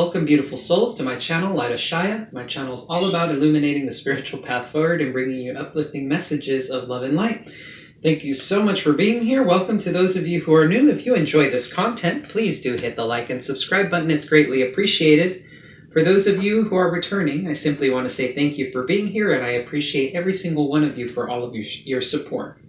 welcome beautiful souls to my channel, Light of Shaya. My channel is all about illuminating the spiritual path forward and bringing you uplifting messages of love and light. Thank you so much for being here. Welcome to those of you who are new. If you enjoy this content, please do hit the like and subscribe button. It's greatly appreciated. For those of you who are returning, I simply want to say thank you for being here, and I appreciate every single one of you for all of your support.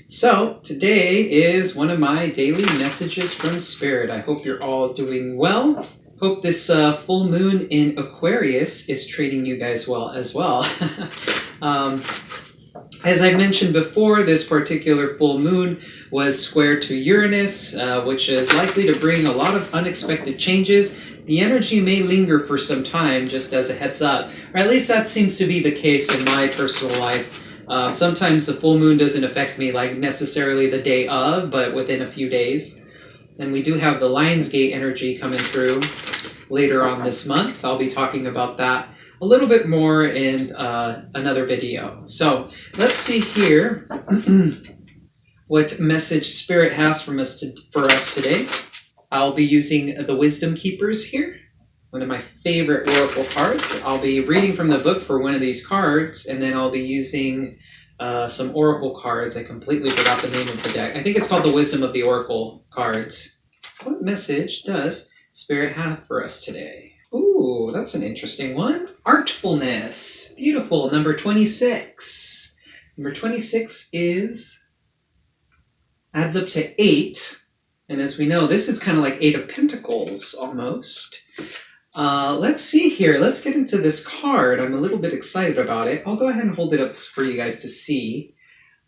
So, today is one of my daily messages from Spirit. I hope you're all doing well. Hope this full moon in Aquarius is treating you guys well as well. As I mentioned before, this particular full moon was square to Uranus, which is likely to bring a lot of unexpected changes. The energy may linger for some time, just as a heads up, or at least that seems to be the case in my personal life. Sometimes the full moon doesn't affect me like necessarily the day of, but within a few days. And we do have the Lionsgate energy coming through later on this month. I'll be talking about that a little bit more in another video. So let's see here what message Spirit has for us today. I'll be using the Wisdom Keepers here, one of my favorite oracle cards. I'll be reading from the book for one of these cards, and then I'll be using some oracle cards. I completely forgot the name of the deck. I think it's called the Wisdom of the Oracle cards. What message does Spirit have for us today? Ooh, that's an interesting one. Artfulness. Beautiful. Number 26. Number 26 adds up to 8. And as we know, this is kind of like 8 of Pentacles almost. Let's see here. Let's get into this card. I'm a little bit excited about it. I'll go ahead and hold it up for you guys to see.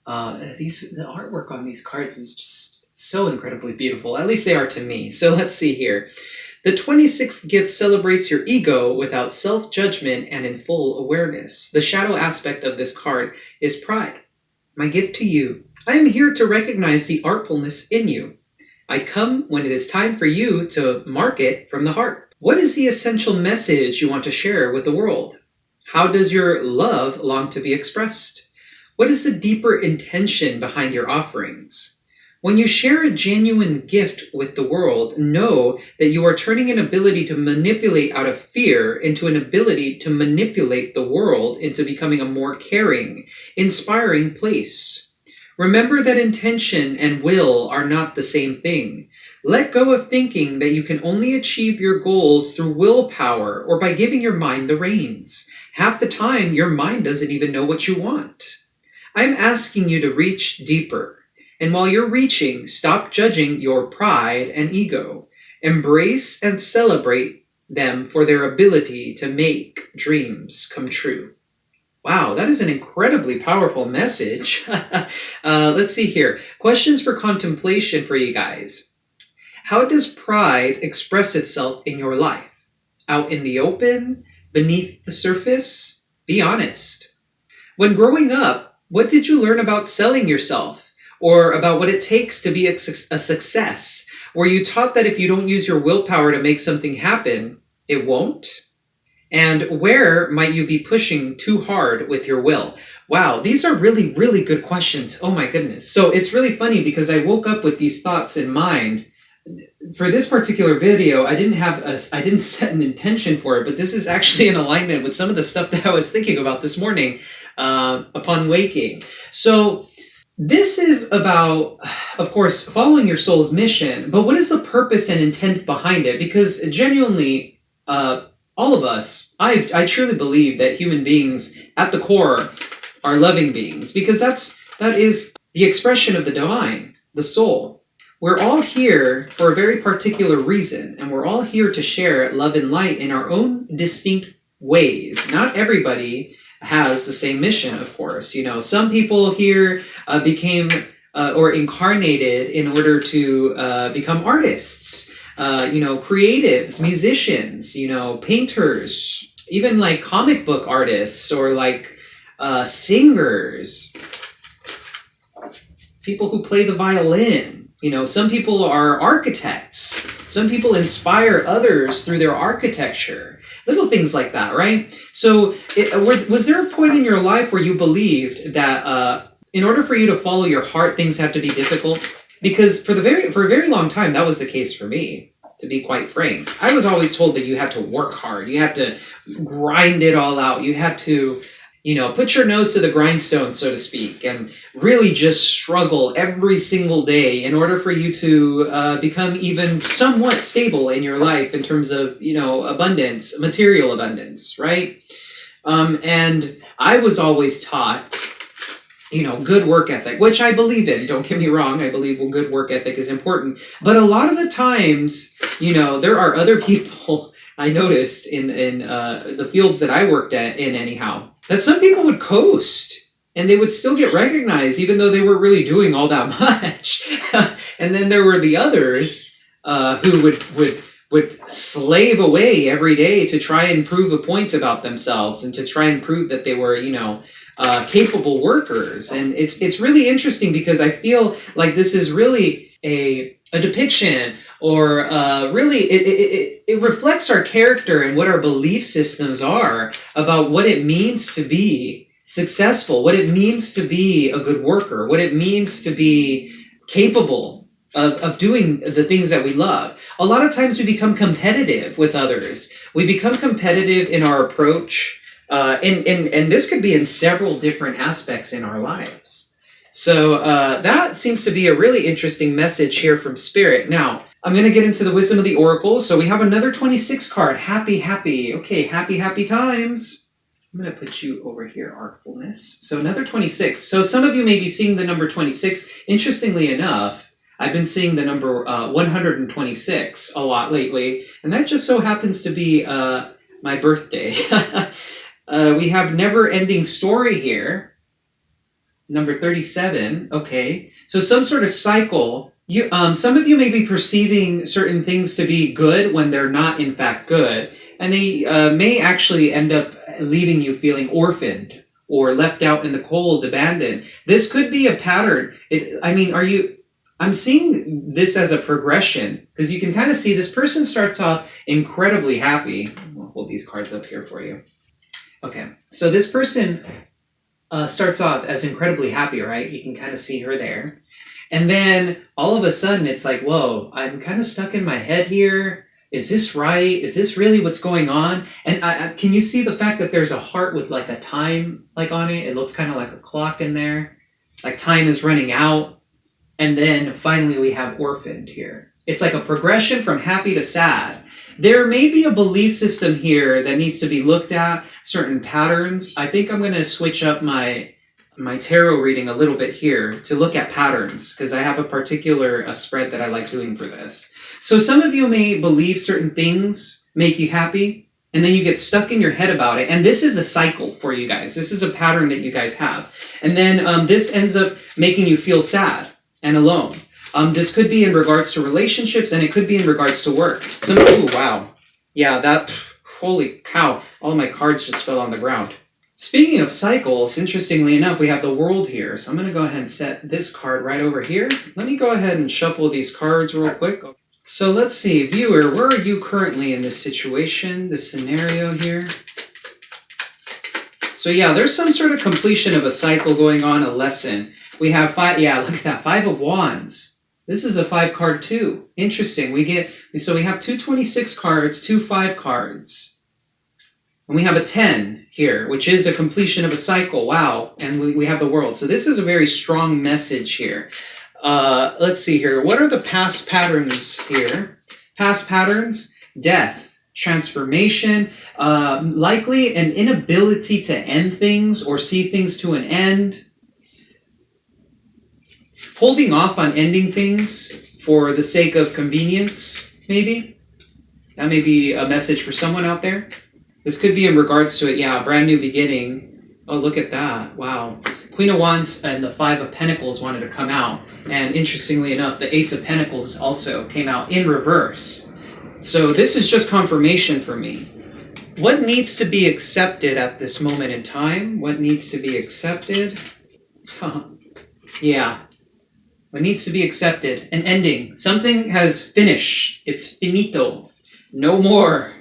The artwork on these cards is just so incredibly beautiful. At least they are to me. So let's see here. The 26th gift celebrates your ego without self-judgment and in full awareness. The shadow aspect of this card is pride. My gift to you. I am here to recognize the artfulness in you. I come when it is time for you to mark it from the heart. What is the essential message you want to share with the world? How does your love long to be expressed? What is the deeper intention behind your offerings? When you share a genuine gift with the world, know that you are turning an ability to manipulate out of fear into an ability to manipulate the world into becoming a more caring, inspiring place. Remember that intention and will are not the same thing. Let go of thinking that you can only achieve your goals through willpower or by giving your mind the reins. Half the time, your mind doesn't even know what you want. I'm asking you to reach deeper. And while you're reaching, stop judging your pride and ego. Embrace and celebrate them for their ability to make dreams come true. Wow, that is an incredibly powerful message. Let's see here. Questions for contemplation for you guys. How does pride express itself in your life? Out in the open? Beneath the surface? Be honest. When growing up, what did you learn about selling yourself? Or about what it takes to be a success? Were you taught that if you don't use your willpower to make something happen, it won't? And where might you be pushing too hard with your will? Wow, these are really, really good questions. Oh my goodness. So it's really funny because I woke up with these thoughts in mind. For this particular video, I didn't set an intention for it, but this is actually in alignment with some of the stuff that I was thinking about this morning upon waking. So this is about, of course, following your soul's mission, but what is the purpose and intent behind it? Because genuinely, all of us, I truly believe that human beings at the core are loving beings, because that is the expression of the divine, the soul. We're all here for a very particular reason, and we're all here to share love and light in our own distinct ways. Not everybody has the same mission, of course. You know, some people here became or incarnated in order to become artists, creatives, musicians, painters, even like comic book artists or like singers, people who play the violin. Some people are architects. Some people inspire others through their architecture. Little things like that, right? So was there a point in your life where you believed that in order for you to follow your heart, things have to be difficult? Because for a very long time, that was the case for me. to be quite frank. I was always told that you had to work hard. You have to grind it all out. You have to, put your nose to the grindstone, so to speak, and really just struggle every single day in order for you to become even somewhat stable in your life in terms of, abundance, material abundance, right? And I was always taught, good work ethic, which I believe in. Don't get me wrong. I believe good work ethic is important. But a lot of the times, there are other people I noticed in the fields that I worked in anyhow, that some people would coast and they would still get recognized even though they weren't really doing all that much. And then there were the others who would slave away every day to try and prove a point about themselves and to try and prove that they were, capable workers. And it's really interesting because I feel like this is really a depiction, or really it reflects our character and what our belief systems are about what it means to be successful, what it means to be a good worker, what it means to be capable of doing the things that we love. A lot of times we become competitive with others. We become competitive in our approach, and this could be in several different aspects in our lives. So that seems to be a really interesting message here from Spirit. Now, I'm going to get into the wisdom of the oracle. So we have another 26 card. Happy, happy. Okay, happy, happy times. I'm going to put you over here, artfulness. So another 26. So some of you may be seeing the number 26. Interestingly enough, I've been seeing the number 126 a lot lately. And that just so happens to be my birthday. We have never-ending story here. Number 37. Okay. So some sort of cycle. Some of you may be perceiving certain things to be good when they're not in fact good. And they may actually end up leaving you feeling orphaned or left out in the cold, abandoned. This could be a pattern. I'm seeing this as a progression, because you can kind of see this person starts off incredibly happy. I'll hold these cards up here for you. Okay. So this person starts off as incredibly happy, right? You can kind of see her there. And then all of a sudden it's like, whoa, I'm kind of stuck in my head here. Is this right? Is this really what's going on? And can you see the fact that there's a heart with like a time like on it? It looks kind of like a clock in there. Like time is running out. And then finally we have orphaned here. It's like a progression from happy to sad. There may be a belief system here that needs to be looked at, certain patterns. I think I'm going to switch up my tarot reading a little bit here to look at patterns, because I have a particular spread that I like doing for this. So some of you may believe certain things make you happy, and then you get stuck in your head about it. And this is a cycle for you guys. This is a pattern that you guys have. And then this ends up making you feel sad and alone. This could be in regards to relationships, and it could be in regards to work. Oh, wow. Yeah, holy cow. All my cards just fell on the ground. Speaking of cycles, interestingly enough, we have the world here. So I'm going to go ahead and set this card right over here. Let me go ahead and shuffle these cards real quick. So let's see, viewer, where are you currently in this situation, this scenario here? So yeah, there's some sort of completion of a cycle going on, a lesson. We have look at that, 5 of Wands. This is a 5 card too. Interesting. We have 2 26 cards, 2 5 cards. And we have a 10 here, which is a completion of a cycle. Wow. And we have the world. So this is a very strong message here. Let's see here. What are the past patterns here? Past patterns, death, transformation, likely an inability to end things or see things to an end. Holding off on ending things for the sake of convenience, maybe. That may be a message for someone out there. This could be in regards to a brand new beginning. Oh, look at that. Wow. Queen of Wands and the 5 of Pentacles wanted to come out. And interestingly enough, the Ace of Pentacles also came out in reverse. So this is just confirmation for me. What needs to be accepted at this moment in time? What needs to be accepted? Yeah. What needs to be accepted? An ending. Something has finished. It's finito. No more.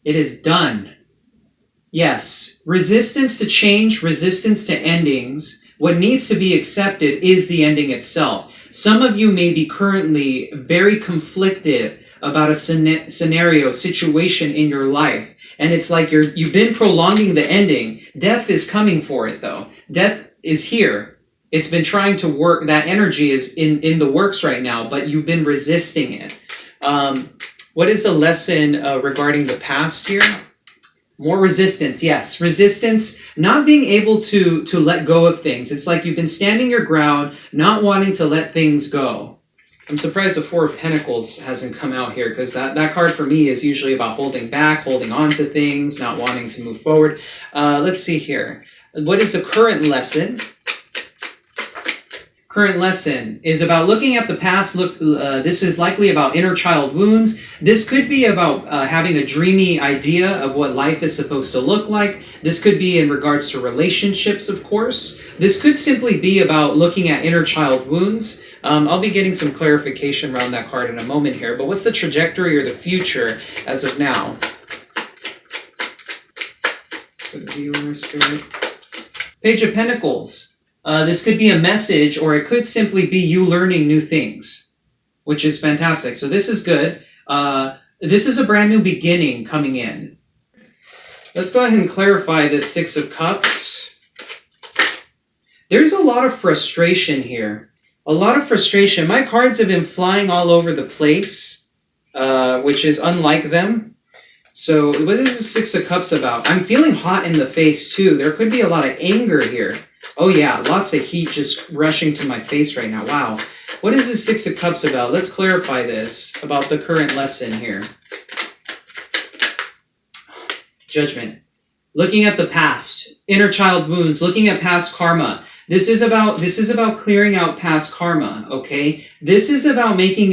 It is done. Yes. Resistance to change, resistance to endings. What needs to be accepted is the ending itself. Some of you may be currently very conflicted about a scenario, situation in your life. And it's like you've been prolonging the ending. Death is coming for it, though. Death is here. It's been trying to work. That energy is in the works right now, but you've been resisting it. What is the lesson regarding the past here? More resistance, yes. Resistance, not being able to let go of things. It's like you've been standing your ground, not wanting to let things go. I'm surprised the Four of Pentacles hasn't come out here, because that card for me is usually about holding back, holding on to things, not wanting to move forward. Let's see here. What is the current lesson? Current lesson is about looking at the past. This is likely about inner child wounds. This could be about having a dreamy idea of what life is supposed to look like. This could be in regards to relationships, of course. This could simply be about looking at inner child wounds. I'll be getting some clarification around that card in a moment here, but what's the trajectory or the future as of now? For the viewer, spirit. Page of Pentacles. This could be a message, or it could simply be you learning new things, which is fantastic. So this is good. This is a brand new beginning coming in. Let's go ahead and clarify this Six of Cups. There's a lot of frustration here. A lot of frustration. My cards have been flying all over the place, which is unlike them. So what is the Six of Cups about? I'm feeling hot in the face too. There could be a lot of anger here. Oh yeah, lots of heat just rushing to my face right now. Wow. What is the Six of Cups about? Let's clarify this about the current lesson here. Judgment. Looking at the past, inner child wounds, looking at past karma. This is about clearing out past karma, okay? This is about making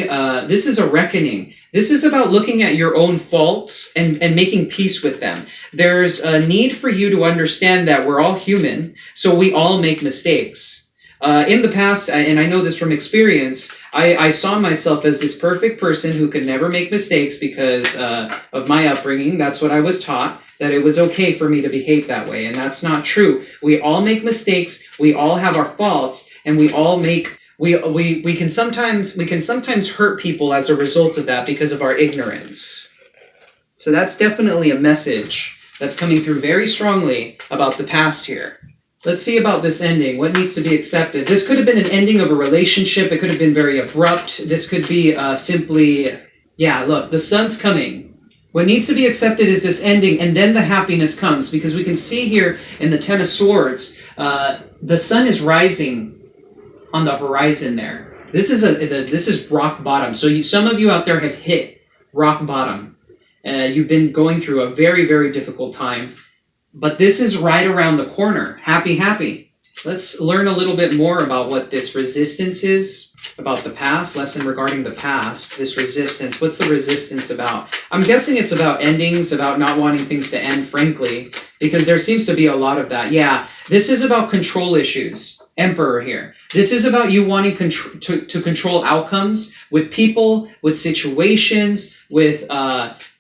this is a reckoning. This is about looking at your own faults and making peace with them. There's a need for you to understand that we're all human, so we all make mistakes. In the past, and I know this from experience, I saw myself as this perfect person who could never make mistakes because of my upbringing. That's what I was taught, that it was okay for me to behave that way, and that's not true. We all make mistakes, we all have our faults, and we all make we can sometimes hurt people as a result of that because of our ignorance. So that's definitely a message that's coming through very strongly about the past here. Let's see about this ending. What needs to be accepted? This could have been an ending of a relationship. It could have been very abrupt. This could be simply, yeah, look, the sun's coming. What needs to be accepted is this ending, and then the happiness comes, because we can see here in the Ten of Swords, the sun is rising on the horizon there. This is rock bottom. So some of you out there have hit rock bottom. You've been going through a very, very difficult time. But this is right around the corner. Happy, happy. Let's learn a little bit more about what this resistance is, about the past, lesson regarding the past, this resistance. What's the resistance about? I'm guessing it's about endings, about not wanting things to end, frankly, because there seems to be a lot of that. Yeah, this is about control issues. Emperor here. This is about you wanting to control outcomes with people, with situations, with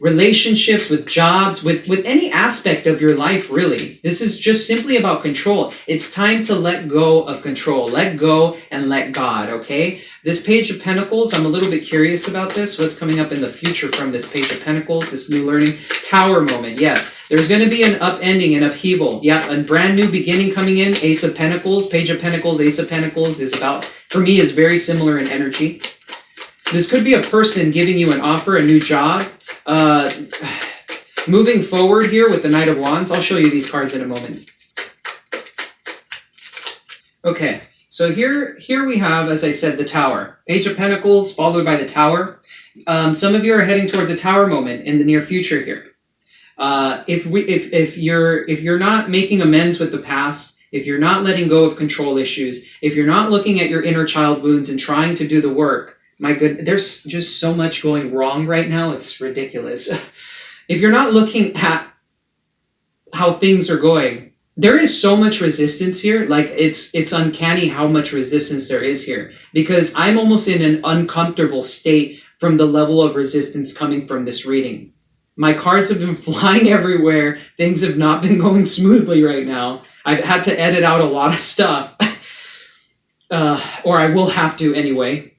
relationships, with jobs, with any aspect of your life, really. This is just simply about control. It's time to let go of control. Let go and let God, okay? This Page of Pentacles, I'm a little bit curious about this. What's coming up in the future from this Page of Pentacles, this new learning? Tower moment, yes. There's going to be an upending, an upheaval. Yeah, a brand new beginning coming in. Ace of Pentacles, Page of Pentacles, Ace of Pentacles is about, for me, is very similar in energy. This could be a person giving you an offer, a new job. Moving forward here with the Knight of Wands. I'll show you these cards in a moment. Okay, so here we have, as I said, the Tower. Page of Pentacles followed by the Tower. Some of you are heading towards a Tower moment in the near future here. If you're not making amends with the past, if you're not letting go of control issues, if you're not looking at your inner child wounds and trying to do the work, my good, there's just so much going wrong right now. It's ridiculous. If you're not looking at how things are going, there is so much resistance here. Like it's uncanny how much resistance there is here, because I'm almost in an uncomfortable state from the level of resistance coming from this reading. My cards have been flying everywhere. Things have not been going smoothly right now. I've had to edit out a lot of stuff. Or I will have to anyway.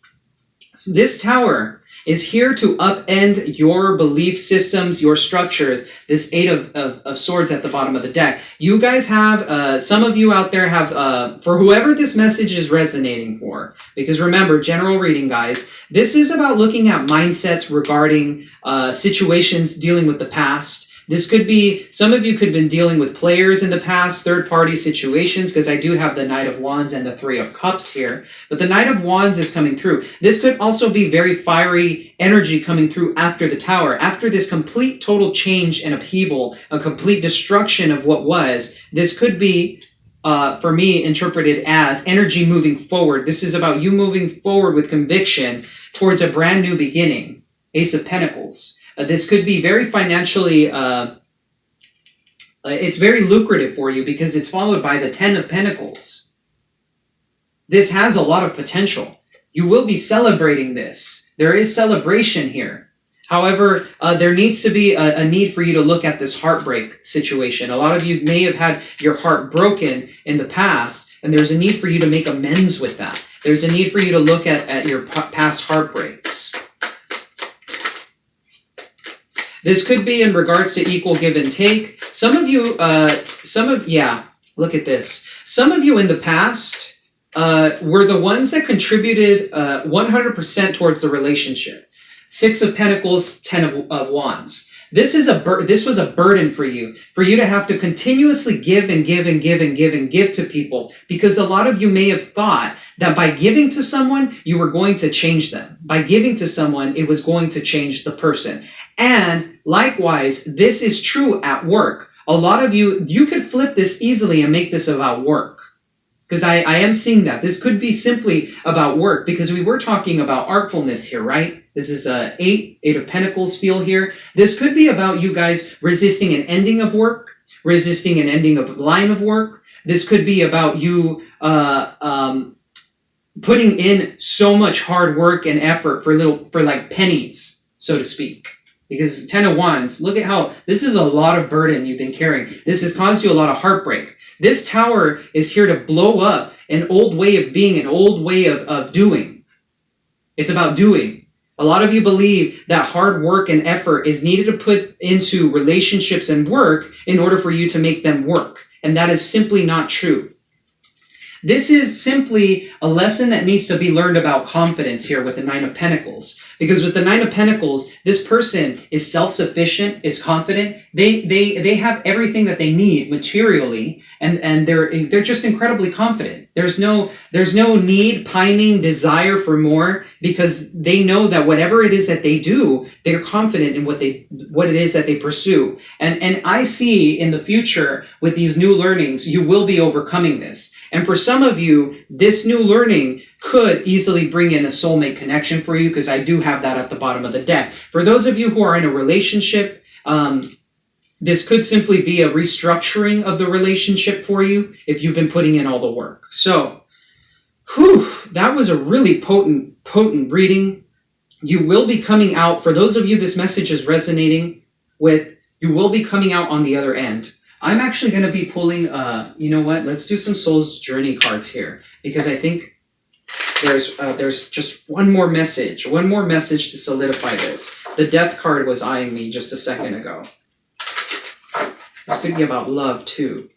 So this Tower, is here to upend your belief systems, your structures. This Eight of Swords at the bottom of the deck. You guys have, some of you out there have, for whoever this message is resonating for, because remember, general reading, guys, this is about looking at mindsets regarding situations dealing with the past. This could be, some of you could have been dealing with players in the past, third-party situations, because I do have the Knight of Wands and the Three of Cups here. But the Knight of Wands is coming through. This could also be very fiery energy coming through after the Tower. After this complete total change and upheaval, a complete destruction of what was, this could be, for me, interpreted as energy moving forward. This is about you moving forward with conviction towards a brand new beginning. Ace of Pentacles. This could be very financially, it's very lucrative for you because it's followed by the Ten of Pentacles. This has a lot of potential. You will be celebrating this. There is celebration here. However, there needs to be a need for you to look at this heartbreak situation. A lot of you may have had your heart broken in the past, and there's a need for you to make amends with that. There's a need for you to look at your past heartbreaks. This could be in regards to equal give and take. Some of you, look at this. Some of you in the past were the ones that contributed 100% towards the relationship. Six of Pentacles, Ten of Wands. This was a burden for you to have to continuously give and give and give and give and give to people, because a lot of you may have thought that by giving to someone, you were going to change them. By giving to someone, it was going to change the person. And likewise, this is true at work. A lot of you could flip this easily and make this about work. Because I am seeing that. This could be simply about work, because we were talking about artfulness here, right? This is Eight of Pentacles feel here. This could be about you guys resisting an ending of work, resisting an ending of line of work. This could be about you putting in so much hard work and effort for like pennies, so to speak. Because Ten of Wands, look at how this is a lot of burden you've been carrying. This has caused you a lot of heartbreak. This Tower is here to blow up an old way of being, an old way of doing. It's about doing. A lot of you believe that hard work and effort is needed to put into relationships and work in order for you to make them work. And that is simply not true. This is simply a lesson that needs to be learned about confidence here with the Nine of Pentacles. Because with the Nine of Pentacles, this person is self-sufficient, is confident. They have everything that they need materially, and they're just incredibly confident. There's no need, pining, desire for more, because they know that whatever it is that they do, they're confident in what it is that they pursue. And I see in the future with these new learnings, you will be overcoming this. And for some of you, this new learning could easily bring in a soulmate connection for you, because I do have that at the bottom of the deck. For those of you who are in a relationship, this could simply be a restructuring of the relationship for you if you've been putting in all the work. So, that was a really potent reading. You will be coming out, for those of you this message is resonating with, you will be coming out on the other end. I'm actually going to be pulling, you know what, let's do some Soul's Journey cards here, because I think there's just one more message to solidify this. The Death card was eyeing me just a second ago. This could be about love too.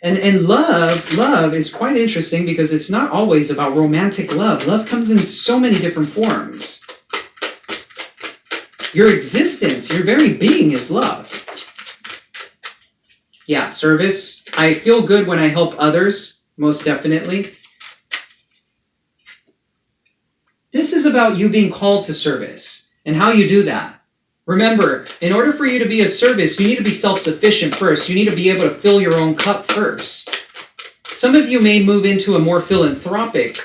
And love is quite interesting, because it's not always about romantic love. Love comes in so many different forms. Your existence, your very being is love. Yeah, service. I feel good when I help others, most definitely. This is about you being called to service and how you do that. Remember, in order for you to be a service, you need to be self-sufficient first. You need to be able to fill your own cup first. Some of you may move into a more philanthropic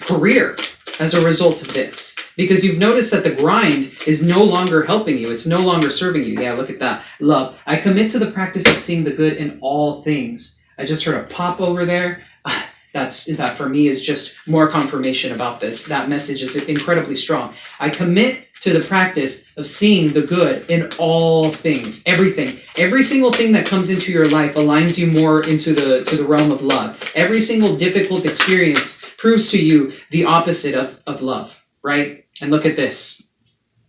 career as a result of this, because you've noticed that the grind is no longer helping you. It's no longer serving you. Yeah, look at that. Love. I commit to the practice of seeing the good in all things. I just heard a pop over there. That for me is just more confirmation about this. That message is incredibly strong. I commit to the practice of seeing the good in all things, everything. Every single thing that comes into your life aligns you more into the realm of love. Every single difficult experience proves to you the opposite of love. right? And look at this.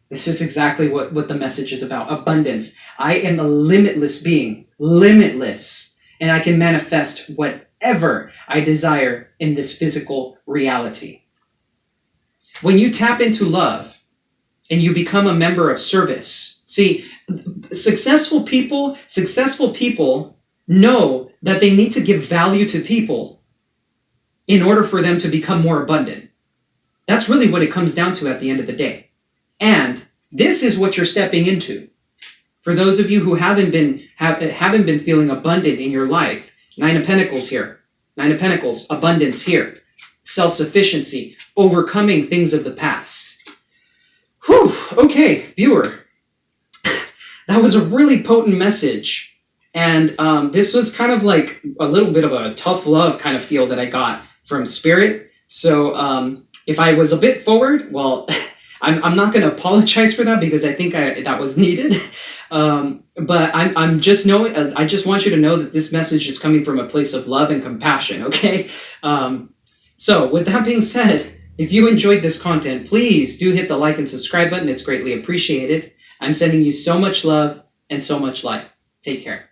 This is exactly what the message is about. Abundance. I am a limitless being, limitless, and I can manifest whatever I desire in this physical reality. When you tap into love and you become a member of service, see, successful people know that they need to give value to people in order for them to become more abundant. That's really what it comes down to at the end of the day. And this is what you're stepping into. For those of you who haven't been feeling abundant in your life, 9 of Pentacles here. 9 of Pentacles, abundance here. Self-sufficiency, overcoming things of the past. Whew, okay, viewer. That was a really potent message. And this was kind of like a little bit of a tough love kind of feel that I got from Spirit. So if I was a bit forward, well, I'm not going to apologize for that because I think that was needed. But I'm just knowing. I just want you to know that this message is coming from a place of love and compassion. Okay. So with that being said, if you enjoyed this content, please do hit the like and subscribe button. It's greatly appreciated. I'm sending you so much love and so much light. Take care.